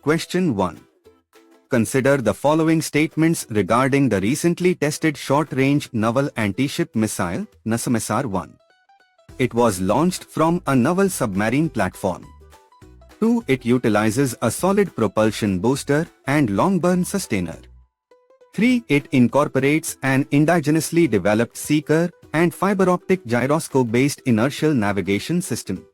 Question 1. Consider the following statements regarding the recently tested short-range naval anti-ship missile, NASAMS-R-1. It was launched from a naval submarine platform. 2. It utilizes a solid propulsion booster and long-burn sustainer. 3. It incorporates an indigenously developed seeker and fiber-optic gyroscope-based inertial navigation system.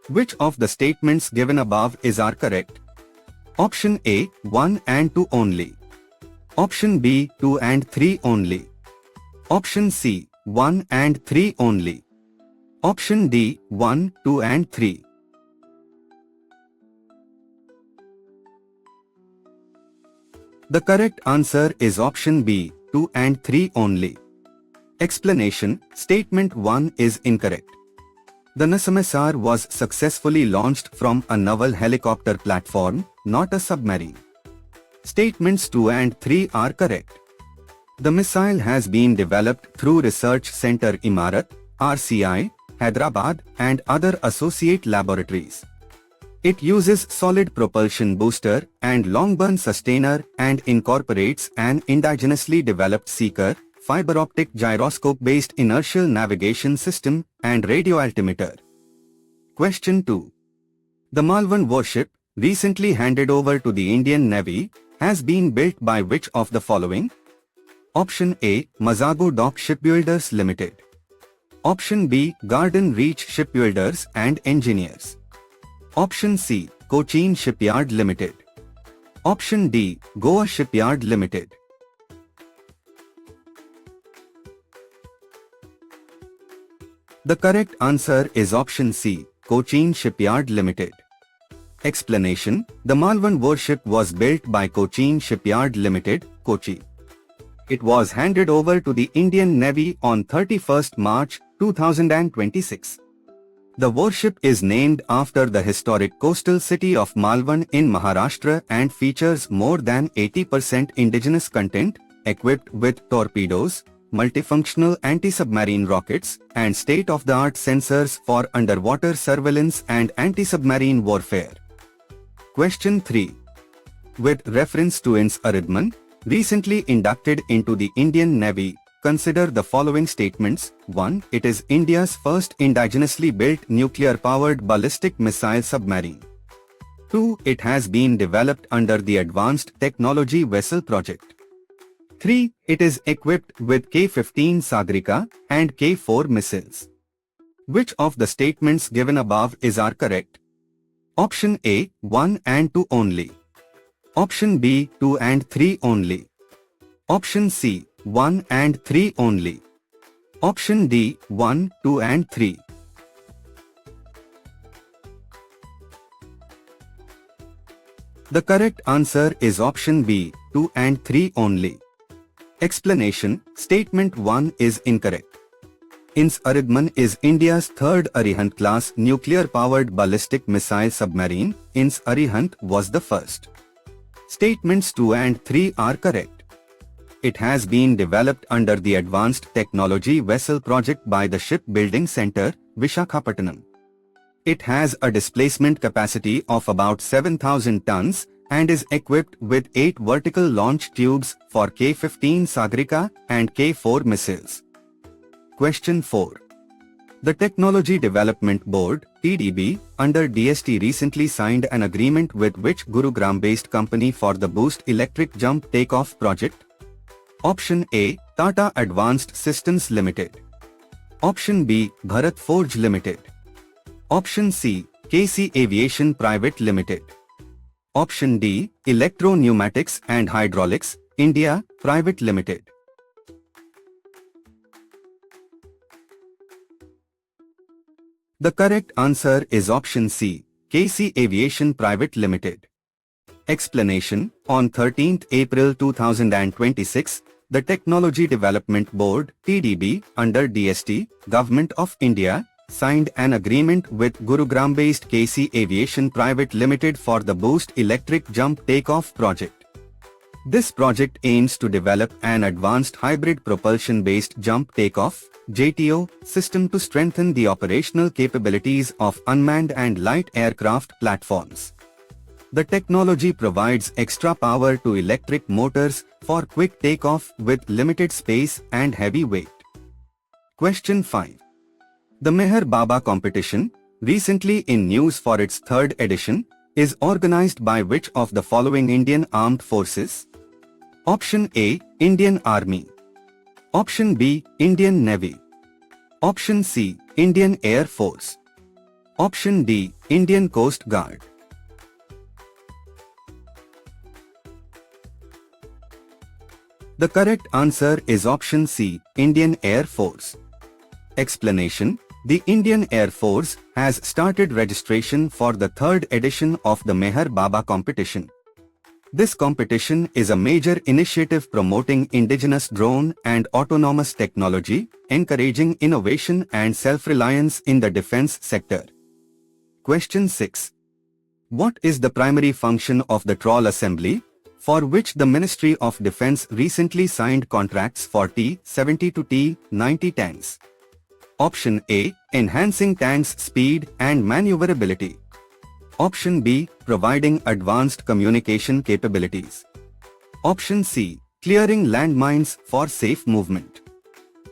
Which of the statements given above are correct? Option A, 1 and 2 only. Option B, 2 and 3 only. Option C, 1 and 3 only. Option D, 1, 2 and 3. The correct answer is option B, 2 and 3 only. Explanation: Statement 1 is incorrect. The NASAMS-R was successfully launched from a naval helicopter platform, not a submarine. Statements 2 and 3 are correct. The missile has been developed through Research Center Imarat, RCI, Hyderabad, and other associate laboratories. It uses solid propulsion booster and long-burn sustainer and incorporates an indigenously developed seeker, fiber-optic gyroscope-based inertial navigation system, and radio altimeter. Question 2. The Malvan warship, recently handed over to the Indian Navy, has been built by which of the following? Option A, Mazago Dock Shipbuilders Limited. Option B, Garden Reach Shipbuilders and Engineers. Option C, Cochin Shipyard Limited. Option D, Goa Shipyard Limited. The correct answer is option C, Cochin Shipyard Limited. Explanation: The Malvan warship was built by Cochin Shipyard Limited, Kochi. It was handed over to the Indian Navy on 31st March 2026. The warship is named after the historic coastal city of Malvan in Maharashtra and features more than 80% indigenous content, equipped with torpedoes, multifunctional anti-submarine rockets, and state-of-the-art sensors for underwater surveillance and anti-submarine warfare. Question 3. With reference to Ins Aridman, recently inducted into the Indian Navy, consider the following statements. 1. It is India's first indigenously built nuclear-powered ballistic missile submarine. 2. It has been developed under the Advanced Technology Vessel Project. 3. It is equipped with K-15 Sagarika and K-4 missiles. Which of the statements given above are correct? Option A, 1 and 2 only. Option B, 2 and 3 only. Option C, 1 and 3 only. Option D, 1, 2 and 3. The correct answer is option B, 2 and 3 only. Explanation: Statement 1 is incorrect. Ins Aridman is India's third Arihant-class nuclear-powered ballistic missile submarine. Ins Arihant was the first. Statements 2 and 3 are correct. It has been developed under the Advanced Technology Vessel Project by the Shipbuilding Center, Visakhapatnam. It has a displacement capacity of about 7,000 tons and is equipped with 8 vertical launch tubes for K-15 Sagarika and K-4 missiles. Question 4. The Technology Development Board, TDB, under DST recently signed an agreement with which Gurugram-based company for the Boost Electric Jump Takeoff project? Option A, Tata Advanced Systems Limited. Option B, Bharat Forge Limited. Option C, KC Aviation Private Limited. Option D, Electro Pneumatics and Hydraulics, India, Private Limited. The correct answer is option C, KC Aviation Private Limited. Explanation: On 13th April 2026, the Technology Development Board, TDB, under DST, Government of India, signed an agreement with Gurugram-based KC Aviation Private Limited for the Boost Electric Jump Takeoff project. This project aims to develop an advanced hybrid propulsion-based jump takeoff (JTO) system to strengthen the operational capabilities of unmanned and light aircraft platforms. The technology provides extra power to electric motors for quick takeoff with limited space and heavy weight. Question 5. The Meher Baba competition, recently in news for its third edition, is organized by which of the following Indian Armed Forces? Option A, Indian Army. Option B, Indian Navy. Option C, Indian Air Force. Option D, Indian Coast Guard. The correct answer is option C, Indian Air Force. Explanation: the Indian Air Force has started registration for the third edition of the Meher Baba competition. This competition is a major initiative promoting indigenous drone and autonomous technology, encouraging innovation and self-reliance in the defense sector. Question 6. What is the primary function of the Troll Assembly, for which the Ministry of Defence recently signed contracts for T-70 to T-90 tanks? Option A, enhancing tanks' speed and maneuverability. Option B, providing advanced communication capabilities. Option C, clearing landmines for safe movement.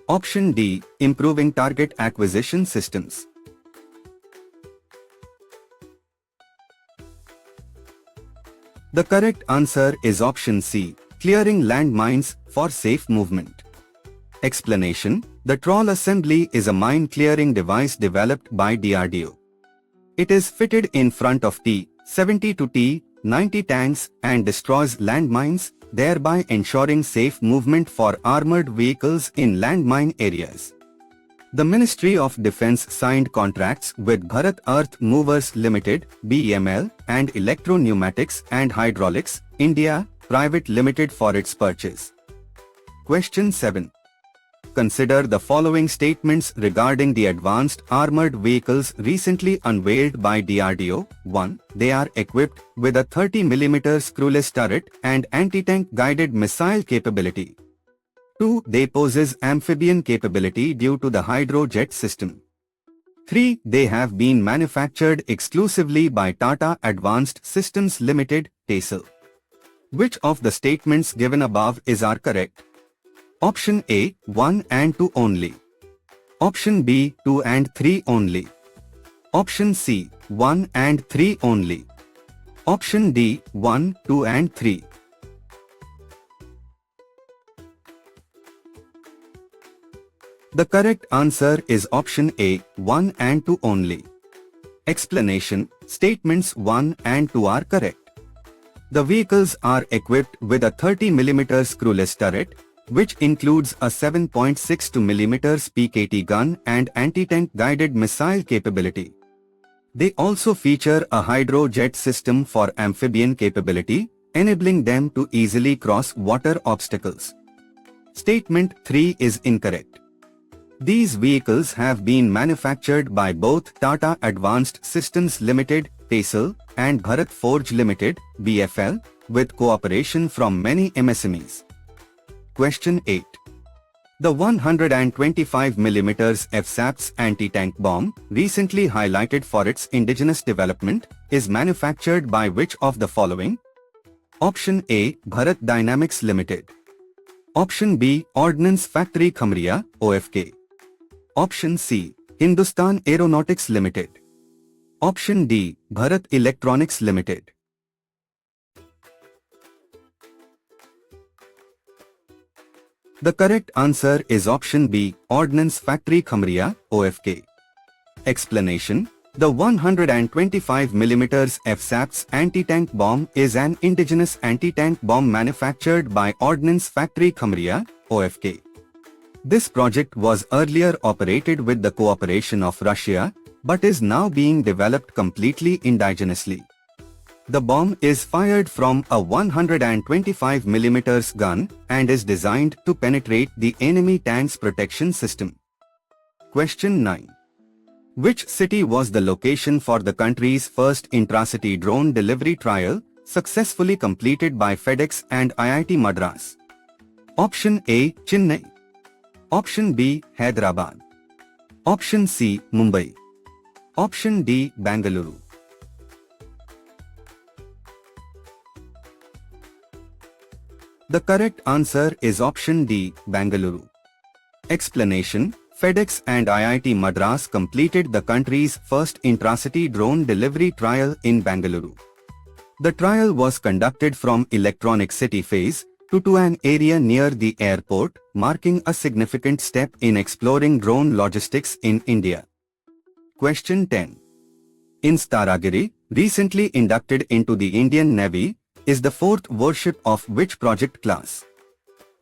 Option D, improving target acquisition systems. The correct answer is option C, clearing landmines for safe movement. Explanation: the Troll Assembly is a mine-clearing device developed by DRDO. It is fitted in front of T-70 to T-90 tanks and destroys landmines, thereby ensuring safe movement for armored vehicles in landmine areas. The Ministry of Defence signed contracts with Bharat Earth Movers Limited (BEML) and Electro Pneumatics and Hydraulics India Private Limited for its purchase. Question 7. Consider the following statements regarding the advanced armored vehicles recently unveiled by DRDO. 1. They are equipped with a 30 mm screwless turret and anti-tank guided missile capability. 2. They possess amphibian capability due to the hydrojet system. 3. They have been manufactured exclusively by Tata Advanced Systems Limited, TASL. Which of the statements given above are correct? Option A, 1 and 2 only. Option B, 2 and 3 only. Option C, 1 and 3 only. Option D, 1, 2 and 3. The correct answer is option A, 1 and 2 only. Explanation: statements 1 and 2 are correct. The vehicles are equipped with a 30 mm screwless turret, which includes a 7.62 mm PKT gun and anti-tank guided missile capability. They also feature a hydrojet system for amphibian capability, enabling them to easily cross water obstacles. Statement 3 is incorrect. These vehicles have been manufactured by both Tata Advanced Systems Limited (TASL) and Bharat Forge Limited (BFL), with cooperation from many MSMEs. Question 8. The 125 mm FSAPS anti-tank bomb, recently highlighted for its indigenous development, is manufactured by which of the following? Option A, Bharat Dynamics Limited. Option B, Ordnance Factory Khamria, OFK. Option C, Hindustan Aeronautics Limited. Option D, Bharat Electronics Limited. The correct answer is option B, Ordnance Factory Khamria, OFK. Explanation: the 125 mm FSAPS anti-tank bomb is an indigenous anti-tank bomb manufactured by Ordnance Factory Khamria, OFK. This project was earlier operated with the cooperation of Russia, but is now being developed completely indigenously. The bomb is fired from a 125 mm gun and is designed to penetrate the enemy tank's protection system. Question 9. Which city was the location for the country's first intracity drone delivery trial, successfully completed by FedEx and IIT Madras? Option A, Chennai. Option B, Hyderabad. Option C, Mumbai. Option D, Bengaluru. The correct answer is option D, Bangalore. Explanation: FedEx and IIT Madras completed the country's first intracity drone delivery trial in Bangalore. The trial was conducted from Electronic City phase to an area near the airport, marking a significant step in exploring drone logistics in India. Question 10. Instaragiri, recently inducted into the Indian Navy, is the fourth warship of which project class?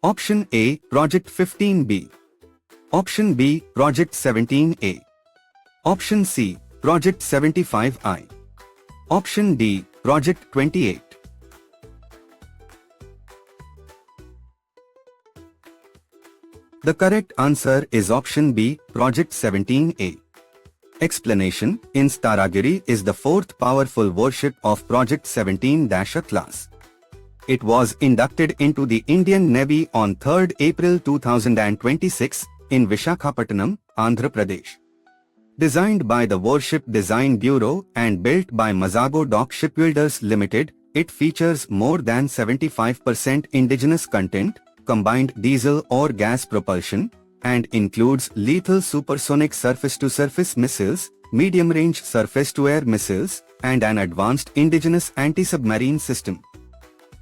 Option A, Project 15B. Option B, Project 17A. Option C, Project 75I. Option D, Project 28. The correct answer is option B, Project 17A. Explanation: Instaragiri is the fourth powerful warship of Project 17-A class. It was inducted into the Indian Navy on 3rd April 2026 in Visakhapatnam, Andhra Pradesh. Designed by the Warship Design Bureau and built by Mazago Dock Shipbuilders Limited, it features more than 75% indigenous content, combined diesel or gas propulsion, and includes lethal supersonic surface-to-surface missiles, medium-range surface-to-air missiles, and an advanced indigenous anti-submarine system.